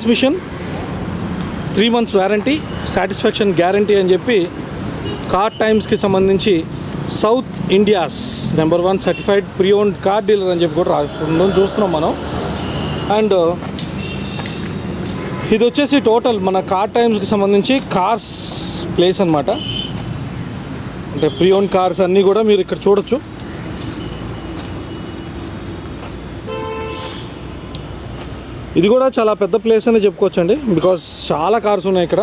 Transmission 3 months warranty, satisfaction guarantee అని చెప్పి car టైమ్స్కి సంబంధించి south India's number 1 certified pre owned car dealer అని చెప్పి కూడా రాస్తుందని చూస్తున్నాం మనం. అండ్ ఇది వచ్చేసి టోటల్ మన కార్ టైమ్స్కి సంబంధించి కార్స్ ప్లేస్ అనమాట. అంటే ప్రీ ఓన్డ్ కార్స్ అన్నీ కూడా మీరు ఇక్కడ చూడొచ్చు. ఇది కూడా చాలా పెద్ద ప్లేస్ అని చెప్పుకోవచ్చు అండి, బికాజ్ చాలా కార్స్ ఉన్నాయి ఇక్కడ.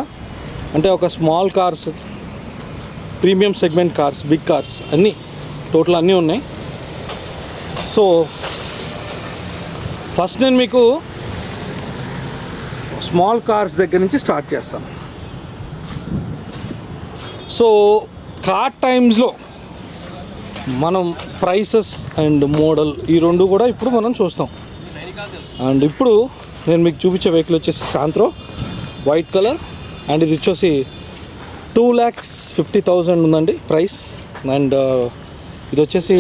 అంటే ఒక small cars, premium segment cars, big cars అన్నీ టోటల్ అన్నీ ఉన్నాయి. సో ఫస్ట్ నేను మీకు స్మాల్ కార్స్ దగ్గర నుంచి స్టార్ట్ చేస్తాను. సో కార్ టైమ్స్లో మనం ప్రైసెస్ అండ్ మోడల్ ఈ రెండు కూడా ఇప్పుడు మనం చూస్తాం. అండ్ ఇప్పుడు నేను మీకు చూపించే వెహికల్ వచ్చేసి శాంత్రో వైట్ కలర్. అండ్ ఇది వచ్చేసి 2,50,000 ఉందండి ప్రైస్. అండ్ ఇది వచ్చేసి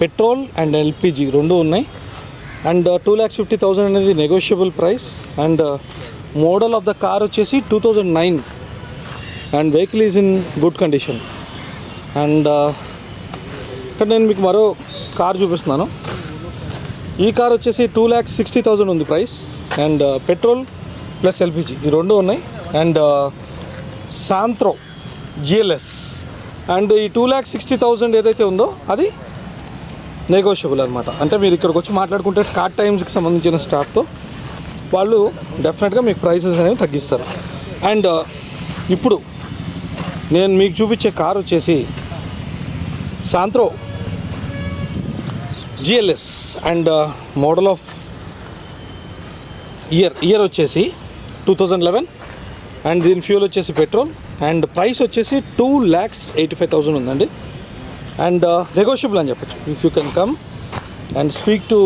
పెట్రోల్ అండ్ ఎల్పిజి రెండు ఉన్నాయి. అండ్ 2,50,000 అనేది negotiable price. And model of the car వచ్చేసి 2009 and vehicle is in good condition. And ఇక్కడ నేను మీకు మరో కార్ చూపిస్తున్నాను. ఈ కార్ వచ్చేసి 2,60,000 ఉంది price. And petrol plus LPG ఈ రెండు ఉన్నాయి. And Santro GLS. అండ్ ఈ 2,60,000 ఏదైతే ఉందో అది నెగోషియబుల్ అనమాట. అంటే మీరు ఇక్కడికి వచ్చి మాట్లాడుకుంటే కార్ టైమ్స్కి సంబంధించిన స్టాఫ్తో వాళ్ళు డెఫినెట్గా మీకు ప్రైసెస్ అనేవి తగ్గిస్తారు. అండ్ ఇప్పుడు నేను మీకు చూపించే కార్ వచ్చేసి Santro GLS. And model of year వచ్చేసి 2011. అండ్ దీని ఫ్యూల్ వచ్చేసి పెట్రోల్. అండ్ ప్రైస్ వచ్చేసి 2,85,000 ఉందండి. అండ్ నెగోషియబుల్ అని చెప్పచ్చు. If you can come and speak to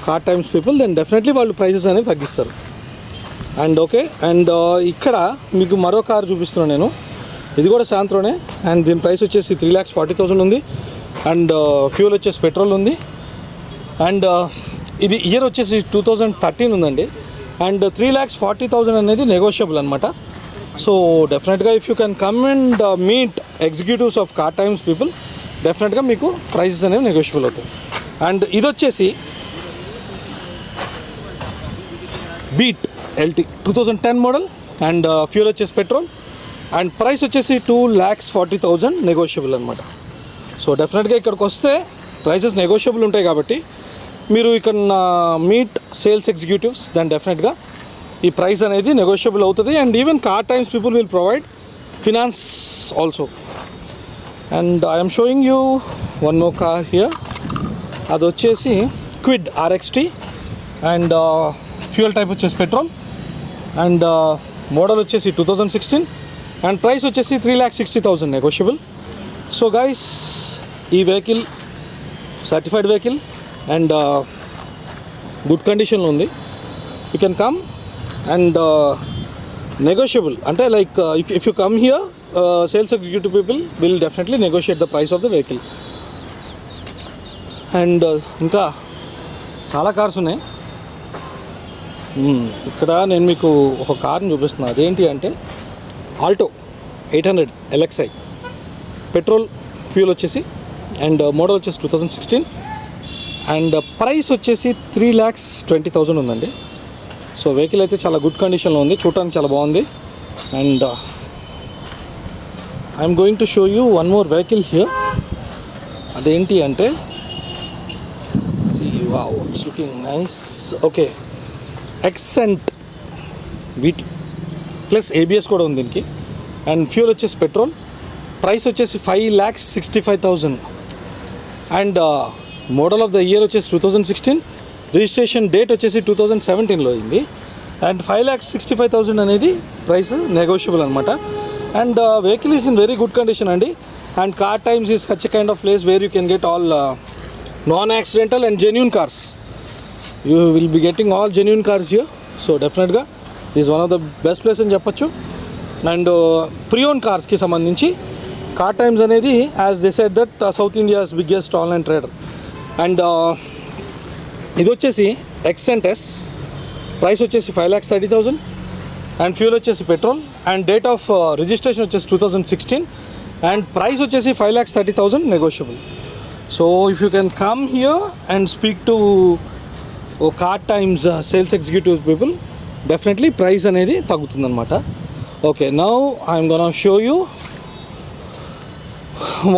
Car times people, then definitely వాళ్ళు ప్రైసెస్ అనేవి తగ్గిస్తారు. And okay. అండ్ ఇక్కడ మీకు మరో కార్ చూపిస్తున్నాను నేను. ఇది కూడా శాంత్రోనే. అండ్ దీని ప్రైస్ వచ్చేసి 3,40,000 ఉంది. అండ్ ఫ్యూల్ వచ్చేసి పెట్రోల్ ఉంది. అండ్ ఇది ఇయర్ వచ్చేసి 2013 ఉందండి. అండ్ 3,40,000 అనేది నెగోషియబుల్ అనమాట. సో డెఫినెట్గా if you can come and meet executives of car times people, డెఫినెట్గా మీకు ప్రైసెస్ అనేవి నెగోషియబుల్ అవుతాయి. అండ్ ఇది వచ్చేసి beat LT 2010 model. And fuel వచ్చేసి పెట్రోల్. అండ్ ప్రైస్ వచ్చేసి 2,40,000 నెగోషియబుల్ అనమాట. సో డెఫినెట్గా ఇక్కడికి వస్తే ప్రైసెస్ నెగోషియబుల్ ఉంటాయి కాబట్టి మీరు ఇక్కడ మీట్ సేల్స్ ఎగ్జిక్యూటివ్స్, దాని డెఫినెట్గా ఈ ప్రైస్ అనేది నెగోషియబుల్ అవుతుంది. And even car times people will provide finance also. And I'm showing you one more car here. అది వచ్చేసి Kwid RXT. And fuel type వచ్చేసి పెట్రోల్. అండ్ మోడల్ వచ్చేసి 2016. అండ్ ప్రైస్ వచ్చేసి 3,60,000 నెగోషియబుల్. సో గైస్, ఈ vehicle certified vehicle and good కండిషన్లో ఉంది. You can come and negotiable. అంటే like if you come here, sales executive people will definitely negotiate the price of the vehicle. And ఇంకా చాలా cars ఉన్నాయి. ఇక్కడ నేను మీకు ఒక కార్ని చూపిస్తున్నాను. అదేంటి అంటే ఆల్టో 800 LXI పెట్రోల్ ఫ్యూల్ వచ్చేసి. అండ్ మోడల్ వచ్చేసి 2016. అండ్ ప్రైస్ వచ్చేసి 3,20,000 ఉందండి. సో వెహికల్ అయితే చాలా గుడ్ కండిషన్లో ఉంది, చూడటానికి చాలా బాగుంది. And I'm going to show you one more vehicle here. అదేంటి అంటే wow, it's looking nice. Okay, Xcent వీటి ప్లస్ ABS కూడా ఉంది దీనికి. అండ్ ఫ్యూల్ వచ్చేసి పెట్రోల్. ప్రైస్ వచ్చేసి 5,65,000. And model of the year వచ్చేసి 2016. రిజిస్ట్రేషన్ డేట్ వచ్చేసి 2017లో అయింది. అండ్ 5,65,000 అనేది ప్రైస్ నెగోషియబుల్ అనమాట. And vehicle is in very good condition అండి. And Car Times is such a kind of place where you can get all non accidental and genuine cars. You will be getting all genuine cars here. So డెఫినెట్గా is one of the best place అని చెప్పచ్చు. And pre-owned కార్స్కి సంబంధించి Car Times అనేది as they said that South India's biggest online trader. And ఇది వచ్చేసి XNTS price వచ్చేసి 5,30,000 and fuel వచ్చేసి petrol and date of registration వచ్చేసి 2016 అండ్ ప్రైస్ వచ్చేసి 5,30,000 negotiable. So if you can come here and speak to Car Times sales executives people, definitely price అనేది తగ్గుతుందన్నమాట. Okay, now I'm gonna show you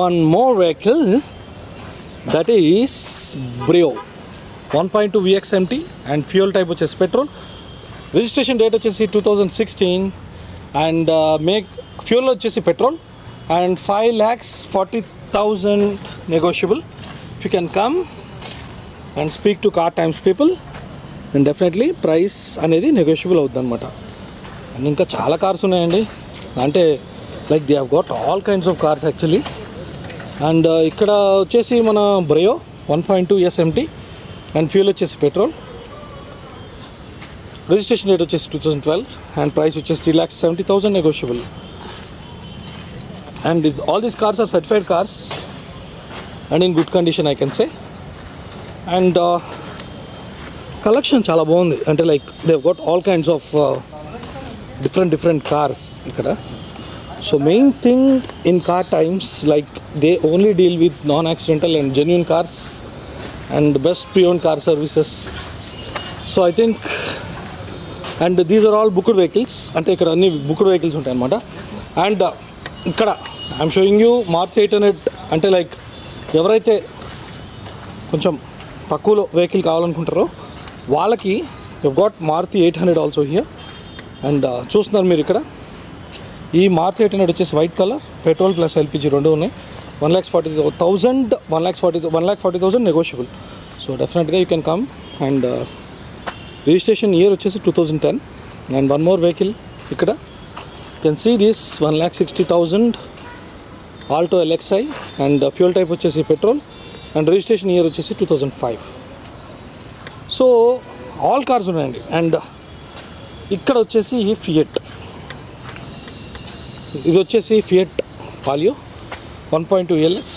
one more vehicle, that is Brio 1.2 VXMT and fuel type వచ్చేసి petrol. Registration date వచ్చేసి 2016 and fuel వచ్చేసి petrol and 5,40,000 negotiable. If you can come and speak to Car times people and definitely price అనేది negotiable అవుతుంది అనమాట. And ఇంకా చాలా cars ఉన్నాయండి, అంటే like they have got all kinds of cars actually. And ఇక్కడ వచ్చేసి మన బ్రియో 1.2 SMT అండ్ ఫ్యూల్ వచ్చేసి పెట్రోల్. రిజిస్ట్రేషన్ డేట్ వచ్చేసి 2012 అండ్ ప్రైస్ వచ్చేసి 3,70,000 negotiable. And all these cars are certified cars and in good condition I can say. And collection చాలా బాగుంది, అంటే like they have got all kinds of different cars ఇక్కడ. So main thing in Car Times, like they only deal with non accidental and genuine cars and best pre-owned car services. So I think and these are all booked vehicles, అంటే ఇక్కడ అన్ని booked vehicles ఉంటాయి అన్నమాట. And ఇక్కడ I'm showing you Maruti 800, అంటే like ఎవరైతే కొంచెం తక్కువలో వెహికల్ కావాలనుకుంటారో వాళ్ళకి you got Maruti 800 also here. And చూస్తున్నారు మీరు ఇక్కడ ఈ మారుతి 800 వచ్చేసి white colour, petrol plus LPG రెండు ఉన్నాయి. 1,40,000 నెగోషియబుల్. సో డెఫినెట్గా you can come. And registration year వచ్చేసి 2010 అండ్ వన్ మోర్ వెహికల్ ఇక్కడ can see this 1,60,000 Alto LXI and fuel type వచ్చేసి పెట్రోల్ అండ్ రిజిస్ట్రేషన్ ఇయర్ వచ్చేసి 2005. సో ఆల్ కార్స్ ఉన్నాయండి. And ఇక్కడ వచ్చేసి ఫియట్, ఇది వచ్చేసి Fiat paleo 1.2 LS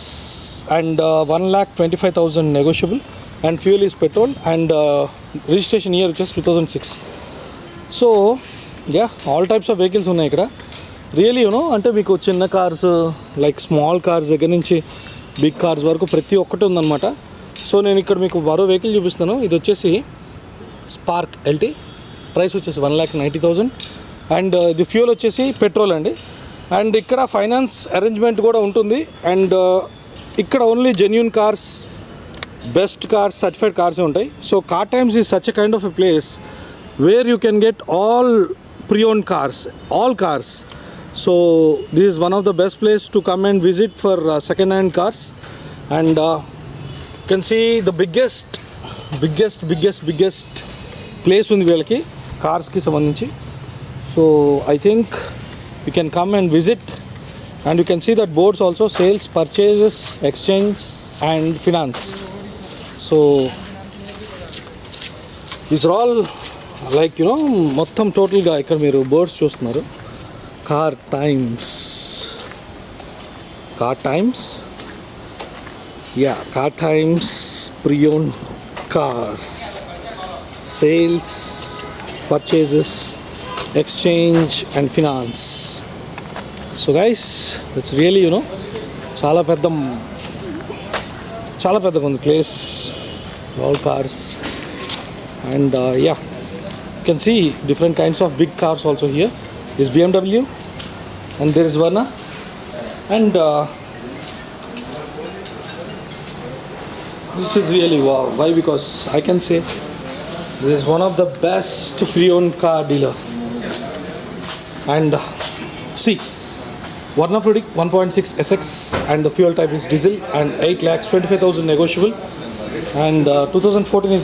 and 1,25,000 negotiable and fuel is petrol and registration year వచ్చేసి 2006. So yeah, all types of vehicles ఉన్నాయి ఇక్కడ. రియలీ యూనో, అంటే మీకు చిన్న కార్స్ లైక్ స్మాల్ కార్స్ దగ్గర నుంచి బిగ్ కార్స్ వరకు ప్రతి ఒక్కటి ఉందన్నమాట. సో నేను ఇక్కడ మీకు మరో వెహికల్ చూపిస్తాను. ఇది వచ్చేసి స్పార్క్ LT, ప్రైస్ వచ్చేసి 1,90,000 అండ్ ఇది ఫ్యూల్ వచ్చేసి పెట్రోల్ అండి. అండ్ ఇక్కడ ఫైనాన్స్ అరేంజ్మెంట్ కూడా ఉంటుంది. అండ్ ఇక్కడ only genuine cars, best cars, certified cars ఉంటాయి. So Car Times is such a kind of a place where you can get all pre-owned cars, all cars. So this is one of the best place to come and visit for second-hand cars. And you can see the biggest place ఉంది వీళ్ళకి కార్స్కి సంబంధించి. So I think you can come and visit and you can see that boards also sales, purchases, exchange and finance. So these are all like you know మొత్తం టోటల్గా ఇక్కడ మీరు boards చూస్తున్నారు. Car times, yeah, car times pre-own cars, sales, purchases, exchange and finance. So guys, it's really you know చాలా పెద్దగా ఉంది place, all cars. And yeah, you can see different kinds of big cars also here. This BMW and there is Verna and this is really wow. Why? Because I can say this is one of the best pre-owned car dealer. And see, Verna Fluidic 1.6 SX and the fuel type is diesel and 8,25,000 negotiable and 2014 is the